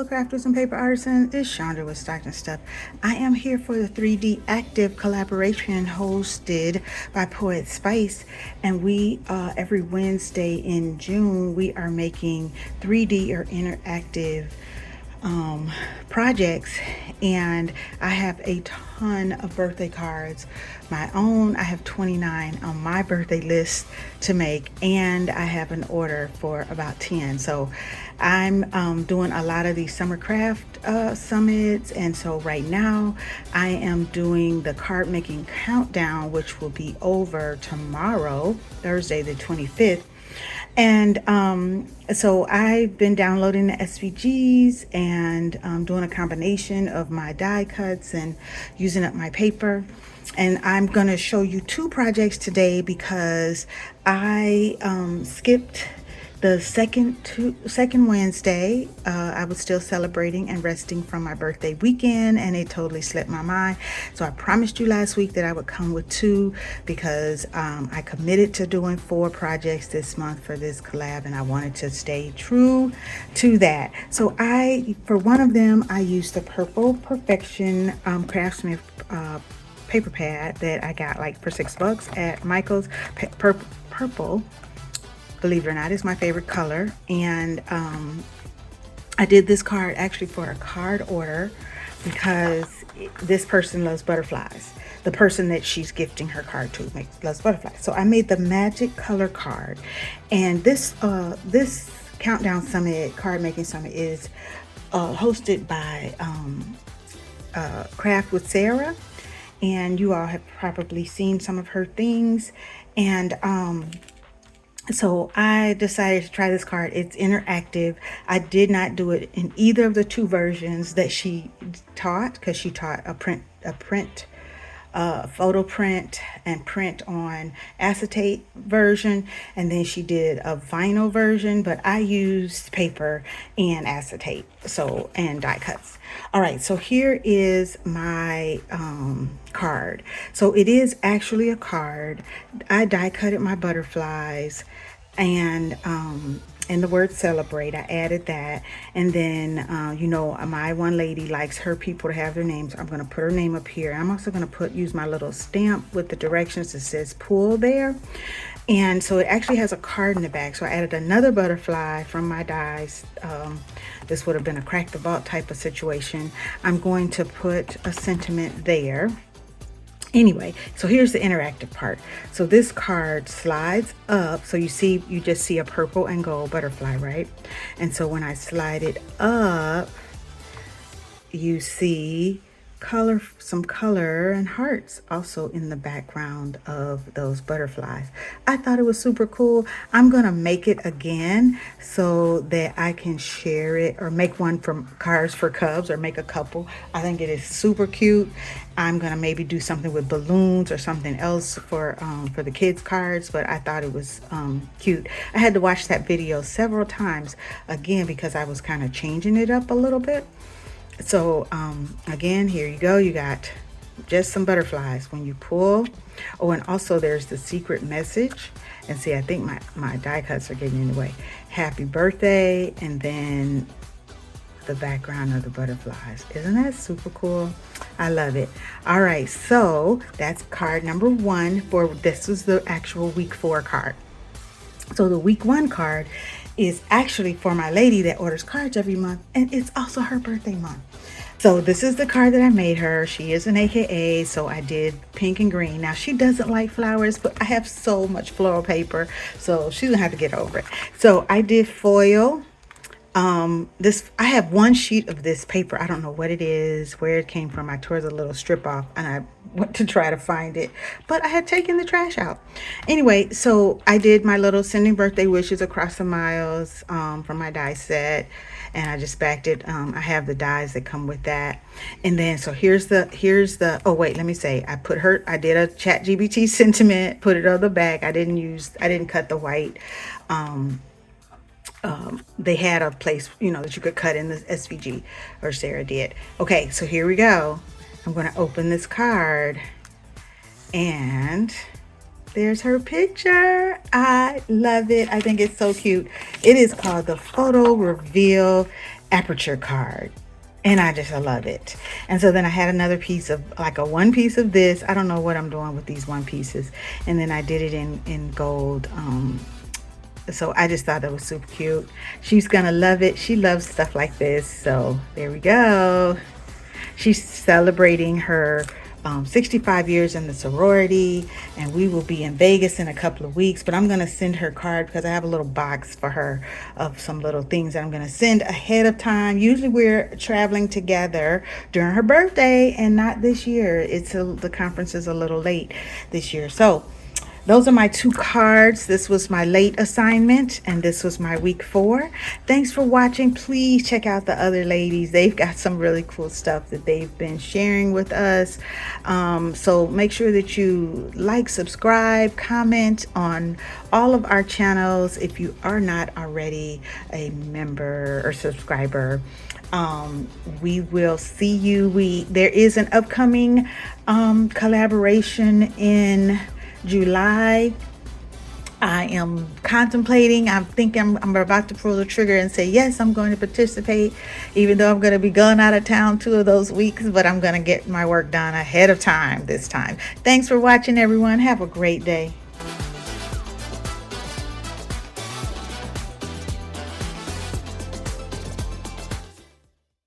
crafters and paper artisans. It's Chandra with Stockton Stuff. I am here for the 3D Active collaboration hosted by Poetspice, and we every Wednesday in June we are making 3D or interactive projects, and I have a ton of birthday cards. My own, I have 29 on my birthday list to make, and I have an order for about 10. So I'm doing a lot of these summer craft summits, and so right now I am doing the card making countdown, which will be over tomorrow, Thursday the 25th. And so I've been downloading the SVGs and doing a combination of my die cuts and using up my paper. And I'm going to show you two projects today because I skipped the second Wednesday. I was still celebrating and resting from my birthday weekend, and it totally slipped my mind. So I promised you last week that I would come with two because I committed to doing 4 projects this month for this collab, and I wanted to stay true to that. So for one of them, I used the Purple Perfection Craftsman paper pad that I got like for $6 at Michael's. Purple, believe it or not, is my favorite color, and I did this card actually for a card order because this person loves butterflies. The person that she's gifting her card to loves butterflies. So I made the magic color card, and this countdown summit, card making summit, is hosted by Craft with Sarah, and you all have probably seen some of her things. And so I decided to try this card. It's interactive. I did not do it in either of the 2 versions that she taught, because she taught a photo print and print on acetate version, and then she did a vinyl version, but I used paper and acetate, and die cuts. All right, so here is my card. So it is actually a card. I die cutted my butterflies, and the word celebrate, I added that. And then my one lady likes her people to have their names. I'm going to put her name up here. I'm also going to use my little stamp with the directions that says pull there. And so it actually has a card in the back. So I added another butterfly from my dies. This would have been a crack the vault type of situation. I'm going to put a sentiment there. Anyway, so here's the interactive part. So this card slides up. So you just see a purple and gold butterfly, right? And so when I slide it up, you see some color and hearts also in the background of those butterflies. I thought it was super cool. I'm gonna make it again so that I can share it, or make one from Cards for Cubs, or make a couple. I think it is super cute. I'm gonna maybe do something with balloons or something else for the kids cards, but I thought it was cute. I had to watch that video several times again because I was kind of changing it up a little bit. So again, here you go. You got just some butterflies when you pull. Oh, and also there's the secret message. And see, I think my die cuts are getting in the way. Happy birthday, and then the background of the butterflies. Isn't that super cool? I love it. All right, so that's card number 1 for this was the actual week 4 card. So the week 1 card is actually for my lady that orders cards every month, and it's also her birthday month. So this is the card that I made her. She is an AKA, so I did pink and green. Now she doesn't like flowers, but I have so much floral paper, so she's gonna have to get over it. So I did foil. I have one sheet of this paper. I don't know what it is, where it came from. I tore the little strip off and I went to try to find it, but I had taken the trash out. Anyway, so I did my little sending birthday wishes across the miles from my die set, and I just backed it. I have the dies that come with that. And then, so here's the, oh wait, let me say, I did a ChatGPT sentiment, put it on the back. I didn't cut the white. They had a place, that you could cut in the SVG, or Sarah did. Okay, so here we go. I'm going to open this card, and there's her picture. I love it. I think it's so cute. It is called the Photo Reveal aperture card. And I love it. And so then I had another piece of like a one piece of this. I don't know what I'm doing with these one pieces. And then I did it in gold. So I just thought that was super cute. She's gonna love it. She loves stuff like this. So there we go. She's celebrating her 65 years in the sorority, and we will be in Vegas in a couple of weeks. But I'm going to send her card because I have a little box for her of some little things that I'm going to send ahead of time. Usually we're traveling together during her birthday, and not this year. The conference is a little late this year. So those are my two cards. This was my late assignment, and this was my week 4. Thanks for watching. Please check out the other ladies. They've got some really cool stuff that they've been sharing with us. So make sure that you like, subscribe, comment on all of our channels if you are not already a member or subscriber. We will see you. There is an upcoming collaboration in July. I am contemplating. I'm thinking I'm about to pull the trigger and say yes, I'm going to participate, even though I'm going to be going out of town 2 of those weeks, but I'm going to get my work done ahead of time this time. Thanks for watching, everyone. Have a great day.